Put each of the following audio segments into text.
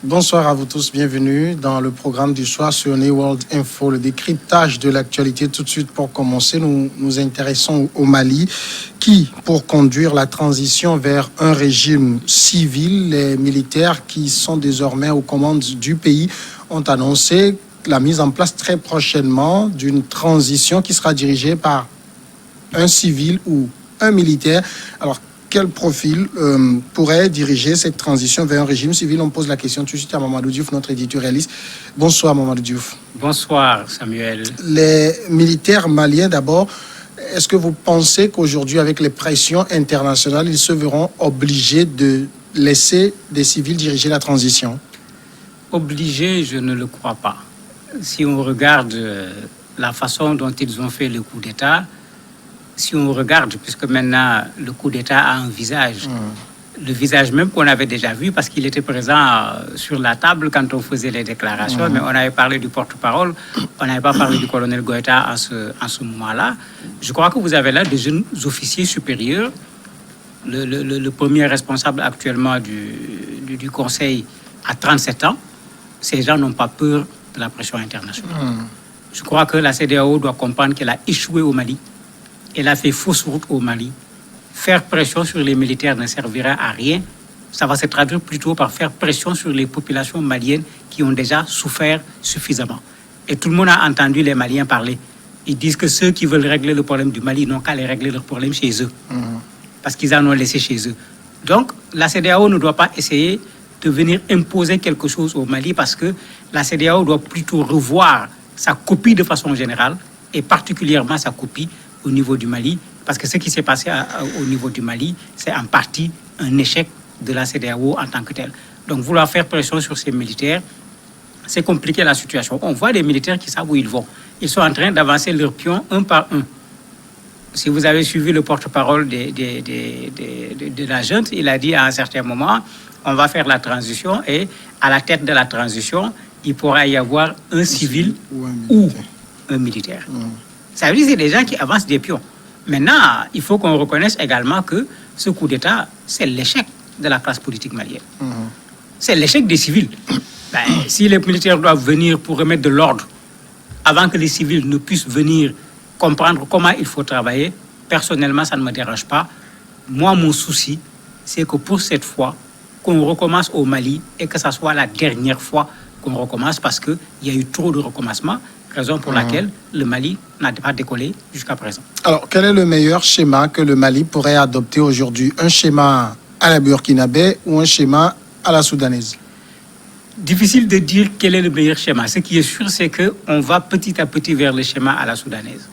Bonsoir à vous tous, bienvenue dans le programme du soir sur New World Info, le décryptage de l'actualité. Tout de suite, pour commencer, nous nous intéressons au Mali qui, pour conduire la transition vers un régime civil, les militaires qui sont désormais aux commandes du pays ont annoncé la mise en place très prochainement d'une transition qui sera dirigée par un civil ou un militaire. Alors, quel profil pourrait diriger cette transition vers un régime civil? On pose la question tout de suite à Mamadou Diouf, notre éditorialiste. Bonsoir Mamadou Diouf. Bonsoir Samuel. Les militaires maliens d'abord, est-ce que vous pensez qu'aujourd'hui, avec les pressions internationales, ils se verront obligés de laisser des civils diriger la transition? Obligés, je ne le crois pas. Si on regarde la façon dont ils ont fait le coup d'État, si on regarde, puisque maintenant le coup d'État a un visage, le visage même qu'on avait déjà vu parce qu'il était présent sur la table quand on faisait les déclarations, mais on avait parlé du porte-parole, on n'avait pas parlé du colonel Goïta en ce moment-là. Je crois que vous avez là des jeunes officiers supérieurs. Le premier responsable actuellement du Conseil a 37 ans. Ces gens n'ont pas peur de la pression internationale. Je crois que la CEDEAO doit comprendre qu'elle a échoué au Mali. Elle a fait fausse route au Mali. Faire pression sur les militaires ne servira à rien. Ça va se traduire plutôt par faire pression sur les populations maliennes qui ont déjà souffert suffisamment. Et tout le monde a entendu les Maliens parler. Ils disent que ceux qui veulent régler le problème du Mali n'ont qu'à les régler leurs problèmes chez eux. Parce qu'ils en ont laissé chez eux. Donc, la CEDEAO ne doit pas essayer de venir imposer quelque chose au Mali parce que la CEDEAO doit plutôt revoir sa copie de façon générale et particulièrement sa copie au niveau du Mali, parce que ce qui s'est passé au niveau du Mali, c'est en partie un échec de la CEDEAO en tant que tel. Donc vouloir faire pression sur ces militaires, c'est compliquer la situation. On voit des militaires qui savent où ils vont. Ils sont en train d'avancer leurs pions un par un. Si vous avez suivi le porte-parole de la junte, il a dit à un certain moment, on va faire la transition et à la tête de la transition, il pourra y avoir un civil ou un militaire. Ça veut dire que c'est des gens qui avancent des pions. Maintenant, il faut qu'on reconnaisse également que ce coup d'État, c'est l'échec de la classe politique malienne. C'est l'échec des civils. Si les militaires doivent venir pour remettre de l'ordre, avant que les civils ne puissent venir comprendre comment il faut travailler, personnellement, ça ne me dérange pas. Moi, mon souci, c'est que pour cette fois, qu'on recommence au Mali et que ça soit la dernière fois qu'on recommence parce qu'il y a eu trop de recommencements. Raison pour laquelle le Mali n'a pas décollé jusqu'à présent. Alors, quel est le meilleur schéma que le Mali pourrait adopter aujourd'hui? Un schéma à la burkinabé ou un schéma à la soudanaise? Difficile de dire quel est le meilleur schéma. Ce qui est sûr, c'est qu'on va petit à petit vers le schéma à la soudanaise.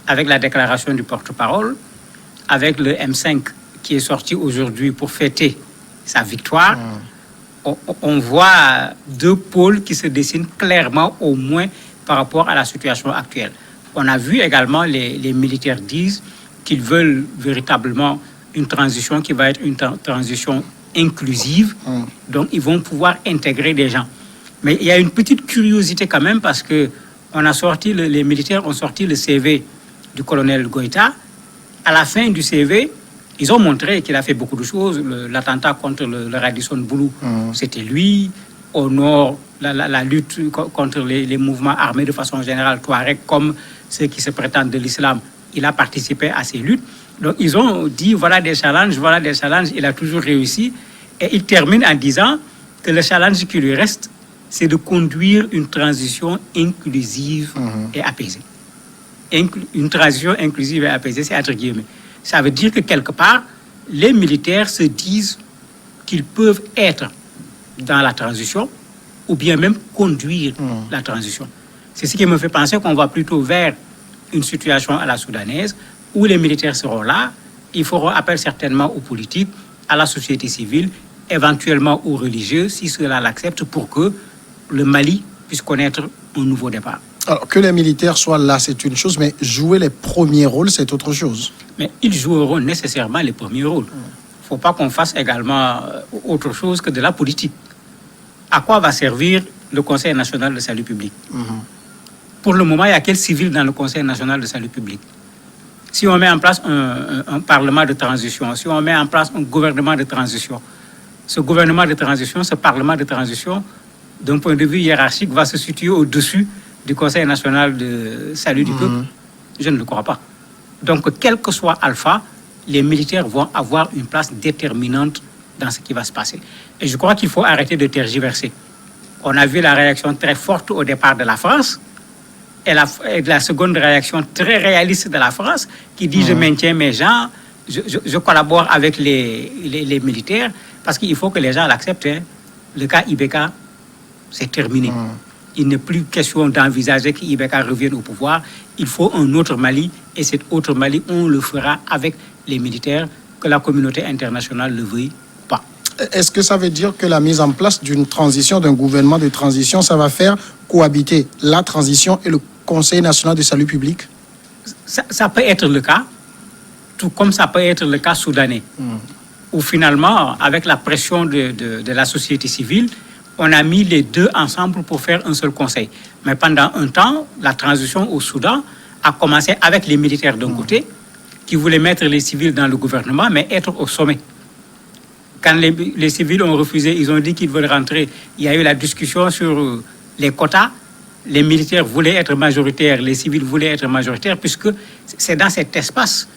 Avec la déclaration du porte-parole, avec le M5 qui est sorti aujourd'hui pour fêter sa victoire, on voit deux pôles qui se dessinent clairement au moins par rapport à la situation actuelle. On a vu également les militaires disent qu'ils veulent véritablement une transition qui va être une transition inclusive. Donc, ils vont pouvoir intégrer des gens. Mais il y a une petite curiosité quand même parce que les militaires ont sorti le CV du colonel Goïta. À la fin du CV, ils ont montré qu'il a fait beaucoup de choses. L'attentat contre le Radisson Blu, c'était lui. Au nord, la lutte contre les mouvements armés de façon générale, Touareg, comme ceux qui se prétendent de l'islam, il a participé à ces luttes. Donc, ils ont dit, voilà des challenges, il a toujours réussi. Et il termine en disant que le challenge qui lui reste, c'est de conduire une transition inclusive et apaisée. Une transition inclusive et apaisée, c'est entre guillemets. Ça veut dire que quelque part, les militaires se disent qu'ils peuvent être dans la transition ou bien même conduire la transition. C'est ce qui me fait penser qu'on va plutôt vers une situation à la soudanaise où les militaires seront là, ils feront appel certainement aux politiques, à la société civile, éventuellement aux religieux, si cela l'accepte, pour que le Mali puisse connaître un nouveau départ. Alors, que les militaires soient là, c'est une chose, mais jouer les premiers rôles, c'est autre chose. Mais ils joueront nécessairement les premiers rôles. Il ne faut pas qu'on fasse également autre chose que de la politique. À quoi va servir le Conseil national de salut public? Pour le moment, il y a quel civil dans le Conseil national de salut public? Si on met en place un parlement de transition, si on met en place un gouvernement de transition, ce gouvernement de transition, ce parlement de transition, d'un point de vue hiérarchique, va se situer au-dessus du Conseil national de salut du peuple? Je ne le crois pas. Donc, quel que soit Alpha, les militaires vont avoir une place déterminante dans ce qui va se passer. Et je crois qu'il faut arrêter de tergiverser. On a vu la réaction très forte au départ de la France et la seconde réaction très réaliste de la France qui dit je maintiens mes gens, je collabore avec les militaires parce qu'il faut que les gens l'acceptent. Hein. Le cas Ibeka, c'est terminé. Il n'est plus question d'envisager qu'Ibeka revienne au pouvoir. Il faut un autre Mali et cet autre Mali, on le fera avec les militaires, que la communauté internationale le veuille ou pas. Est-ce que ça veut dire que la mise en place d'une transition, d'un gouvernement de transition, ça va faire cohabiter la transition et le Conseil national de salut public? Ça peut être le cas, tout comme ça peut être le cas soudanais, où finalement, avec la pression de la société civile, on a mis les deux ensemble pour faire un seul conseil. Mais pendant un temps, la transition au Soudan a commencé avec les militaires d'un côté, qui voulaient mettre les civils dans le gouvernement, mais être au sommet. Quand les civils ont refusé, ils ont dit qu'ils veulent rentrer. Il y a eu la discussion sur les quotas. Les militaires voulaient être majoritaires, les civils voulaient être majoritaires, puisque c'est dans cet espace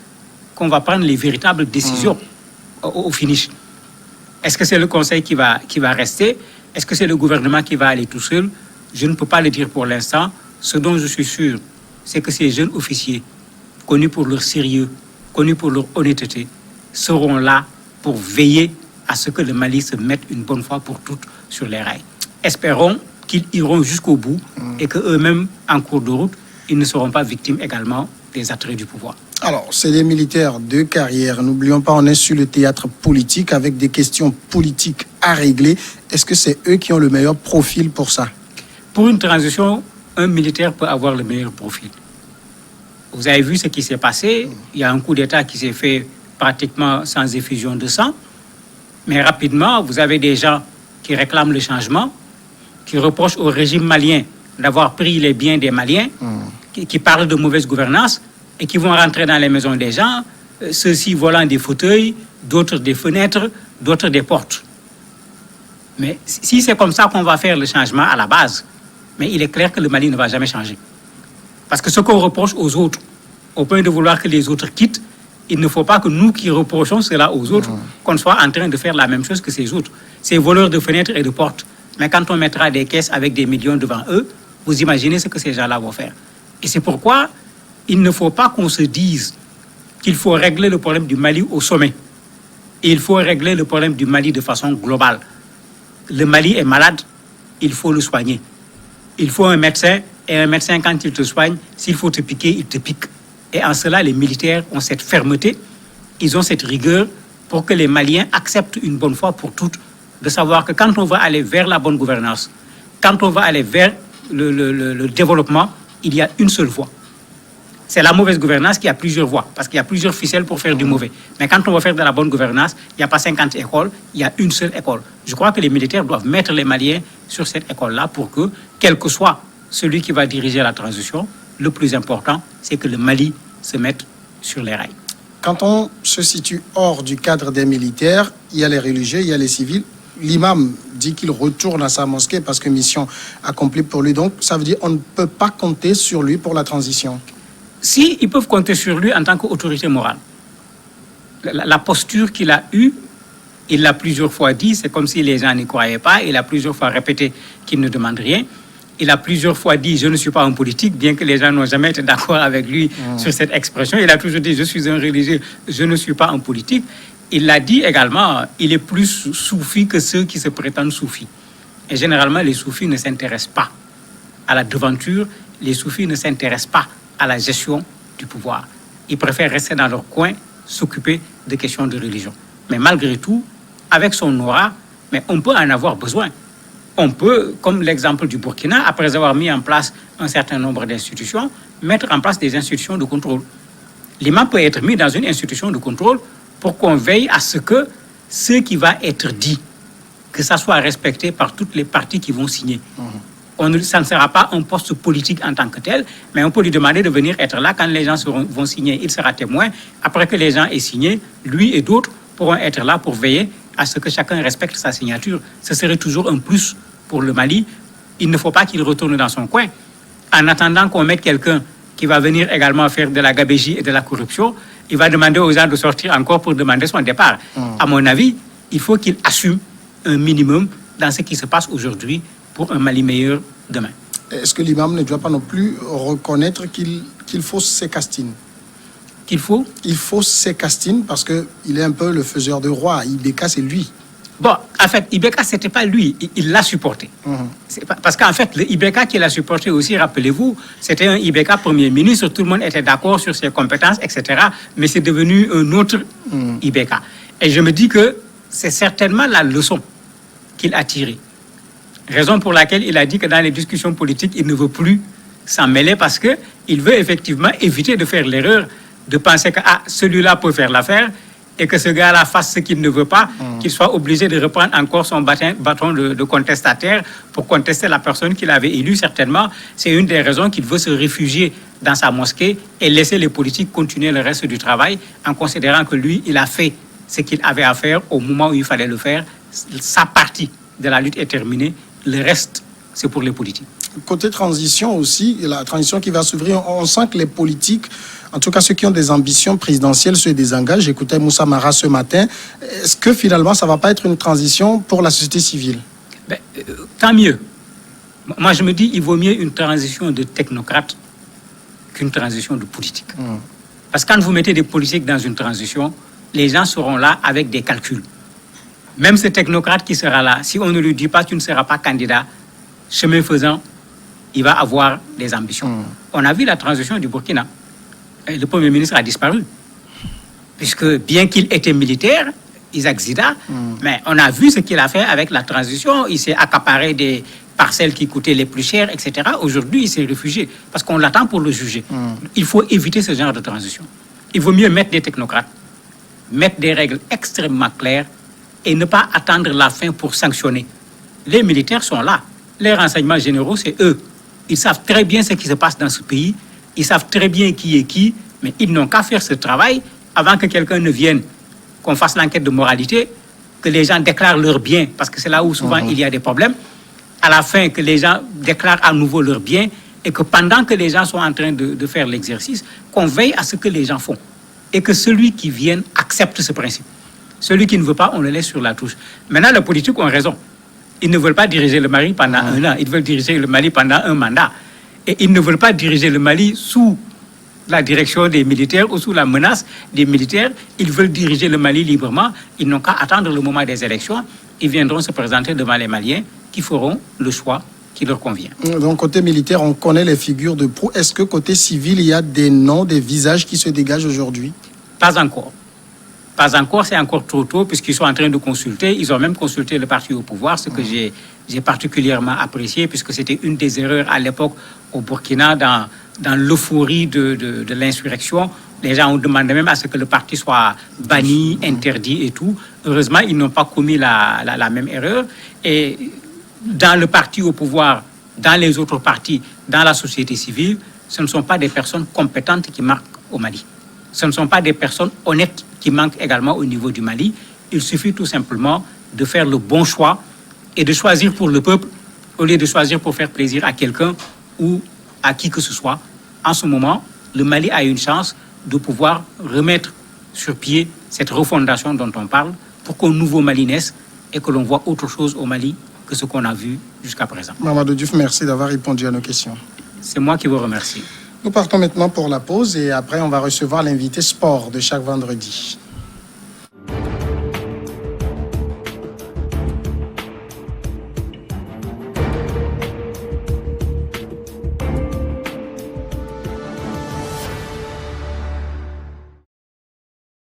qu'on va prendre les véritables décisions au finish. Est-ce que c'est le Conseil qui va rester? Est-ce que c'est le gouvernement qui va aller tout seul? Je ne peux pas le dire pour l'instant. Ce dont je suis sûr, c'est que ces jeunes officiers, connus pour leur sérieux, connus pour leur honnêteté, seront là pour veiller à ce que le Mali se mette une bonne fois pour toutes sur les rails. Espérons qu'ils iront jusqu'au bout et qu'eux-mêmes, en cours de route, ils ne seront pas victimes également des attraits du pouvoir. Alors, c'est des militaires de carrière. N'oublions pas, on est sur le théâtre politique avec des questions politiques à régler. Est-ce que c'est eux qui ont le meilleur profil pour ça? Pour une transition, un militaire peut avoir le meilleur profil. Vous avez vu ce qui s'est passé. Il y a un coup d'État qui s'est fait pratiquement sans effusion de sang. Mais rapidement, vous avez des gens qui réclament le changement, qui reprochent au régime malien d'avoir pris les biens des Maliens, qui parlent de mauvaise gouvernance et qui vont rentrer dans les maisons des gens, ceux-ci volant des fauteuils, d'autres des fenêtres, d'autres des portes. Mais si c'est comme ça qu'on va faire le changement à la base, mais il est clair que le Mali ne va jamais changer. Parce que ce qu'on reproche aux autres, au point de vouloir que les autres quittent, il ne faut pas que nous qui reprochons cela aux autres, qu'on soit en train de faire la même chose que ces autres. Ces voleurs de fenêtres et de portes. Mais quand on mettra des caisses avec des millions devant eux, vous imaginez ce que ces gens-là vont faire. Et c'est pourquoi il ne faut pas qu'on se dise qu'il faut régler le problème du Mali au sommet. Et il faut régler le problème du Mali de façon globale. Le Mali est malade, il faut le soigner. Il faut un médecin, et un médecin, quand il te soigne, s'il faut te piquer, il te pique. Et en cela, les militaires ont cette fermeté, ils ont cette rigueur pour que les Maliens acceptent une bonne fois pour toutes de savoir que quand on va aller vers la bonne gouvernance, quand on va aller vers le développement, il y a une seule voie. C'est la mauvaise gouvernance qui a plusieurs voies, parce qu'il y a plusieurs ficelles pour faire du mauvais. Mais quand on va faire de la bonne gouvernance, il n'y a pas 50 écoles, il y a une seule école. Je crois que les militaires doivent mettre les Maliens sur cette école-là pour que, quel que soit celui qui va diriger la transition, le plus important, c'est que le Mali se mette sur les rails. Quand on se situe hors du cadre des militaires, il y a les religieux, il y a les civils. L'imam dit qu'il retourne à sa mosquée parce que mission accomplie pour lui. Donc, ça veut dire qu'on ne peut pas compter sur lui pour la transition. Si, ils peuvent compter sur lui en tant qu'autorité morale. La posture qu'il a eue, il l'a plusieurs fois dit, c'est comme si les gens n'y croyaient pas. Il a plusieurs fois répété qu'il ne demande rien. Il a plusieurs fois dit « je ne suis pas un politique », bien que les gens n'ont jamais été d'accord avec lui sur cette expression. Il a toujours dit « je suis un religieux, je ne suis pas un politique ». Il l'a dit également, il est plus soufi que ceux qui se prétendent soufis. Et généralement, les soufis ne s'intéressent pas à la devanture, les soufis ne s'intéressent pas à la gestion du pouvoir. Ils préfèrent rester dans leur coin, s'occuper de questions de religion. Mais malgré tout, avec son aura, mais on peut en avoir besoin. On peut, comme l'exemple du Burkina, après avoir mis en place un certain nombre d'institutions, mettre en place des institutions de contrôle. L'imam peut être mis dans une institution de contrôle pour qu'on veille à ce que ce qui va être dit, que ça soit respecté par toutes les parties qui vont signer. Ça ne sera pas un poste politique en tant que tel, mais on peut lui demander de venir être là quand les gens vont signer. Il sera témoin. Après que les gens aient signé, lui et d'autres pourront être là pour veiller à ce que chacun respecte sa signature. Ce serait toujours un plus pour le Mali. Il ne faut pas qu'il retourne dans son coin. En attendant qu'on mette quelqu'un qui va venir également faire de la gabégie et de la corruption, il va demander aux gens de sortir encore pour demander son départ. À mon avis, il faut qu'il assume un minimum dans ce qui se passe aujourd'hui pour un Mali meilleur demain. Est-ce que l'imam ne doit pas non plus reconnaître qu'il fausse ses castines? Qu'il faut? Il fausse ses castines parce qu'il est un peu le faiseur de roi. Ibeka, c'est lui. Bon, en fait, Ibeka, ce n'était pas lui. Il l'a supporté. Parce qu'en fait, le Ibeka qui l'a supporté aussi, rappelez-vous, c'était un Ibeka Premier ministre. Tout le monde était d'accord sur ses compétences, etc. Mais c'est devenu un autre Ibeka. Et je me dis que c'est certainement la leçon qu'il a tirée. Raison pour laquelle il a dit que dans les discussions politiques, il ne veut plus s'en mêler parce qu'il veut effectivement éviter de faire l'erreur de penser que celui-là peut faire l'affaire et que ce gars-là fasse ce qu'il ne veut pas, qu'il soit obligé de reprendre encore son bâton de contestataire pour contester la personne qu'il avait élue. Certainement, c'est une des raisons qu'il veut se réfugier dans sa mosquée et laisser les politiques continuer le reste du travail en considérant que lui, il a fait ce qu'il avait à faire au moment où il fallait le faire. Sa partie de la lutte est terminée. Le reste, c'est pour les politiques. Côté transition aussi, la transition qui va s'ouvrir, on sent que les politiques, en tout cas ceux qui ont des ambitions présidentielles, se désengagent. J'écoutais Moussa Mara ce matin. Est-ce que finalement, ça ne va pas être une transition pour la société civile? Tant mieux. Moi, je me dis il vaut mieux une transition de technocrate qu'une transition de politique. Parce que quand vous mettez des politiques dans une transition, les gens seront là avec des calculs. Même ce technocrate qui sera là, si on ne lui dit pas tu ne seras pas candidat, chemin faisant, il va avoir des ambitions. On a vu la transition du Burkina. Le Premier ministre a disparu. Puisque bien qu'il était militaire, Isaac Zida, mais on a vu ce qu'il a fait avec la transition. Il s'est accaparé des parcelles qui coûtaient les plus chères, etc. Aujourd'hui, il s'est réfugié parce qu'on l'attend pour le juger. Il faut éviter ce genre de transition. Il vaut mieux mettre des technocrates, mettre des règles extrêmement claires et ne pas attendre la fin pour sanctionner. Les militaires sont là. Les renseignements généraux, c'est eux. Ils savent très bien ce qui se passe dans ce pays. Ils savent très bien qui est qui, mais ils n'ont qu'à faire ce travail avant que quelqu'un ne vienne, qu'on fasse l'enquête de moralité, que les gens déclarent leurs biens, parce que c'est là où souvent il y a des problèmes. À la fin, que les gens déclarent à nouveau leurs biens et que pendant que les gens sont en train de faire l'exercice, qu'on veille à ce que les gens font. Et que celui qui vient accepte ce principe. Celui qui ne veut pas, on le laisse sur la touche. Maintenant, les politiques ont raison. Ils ne veulent pas diriger le Mali pendant un an. Ils veulent diriger le Mali pendant un mandat. Et ils ne veulent pas diriger le Mali sous la direction des militaires ou sous la menace des militaires. Ils veulent diriger le Mali librement. Ils n'ont qu'à attendre le moment des élections. Ils viendront se présenter devant les Maliens qui feront le choix qui leur convient. Donc, côté militaire, on connaît les figures de proue. Est-ce que côté civil, il y a des noms, des visages qui se dégagent aujourd'hui? Pas encore. Pas encore, c'est encore trop tôt puisqu'ils sont en train de consulter. Ils ont même consulté le parti au pouvoir, ce que j'ai particulièrement apprécié puisque c'était une des erreurs à l'époque au Burkina dans l'euphorie de l'insurrection. Les gens ont demandé même à ce que le parti soit banni, interdit et tout. Heureusement, ils n'ont pas commis la même erreur. Et dans le parti au pouvoir, dans les autres partis, dans la société civile, ce ne sont pas des personnes compétentes qui marquent au Mali. Ce ne sont pas des personnes honnêtes qui manquent également au niveau du Mali. Il suffit tout simplement de faire le bon choix et de choisir pour le peuple au lieu de choisir pour faire plaisir à quelqu'un ou à qui que ce soit. En ce moment, le Mali a une chance de pouvoir remettre sur pied cette refondation dont on parle pour qu'un nouveau Mali naisse et que l'on voit autre chose au Mali que ce qu'on a vu jusqu'à présent. Mamadou Diouf, merci d'avoir répondu à nos questions. C'est moi qui vous remercie. Nous partons maintenant pour la pause et après on va recevoir l'invité sport de chaque vendredi.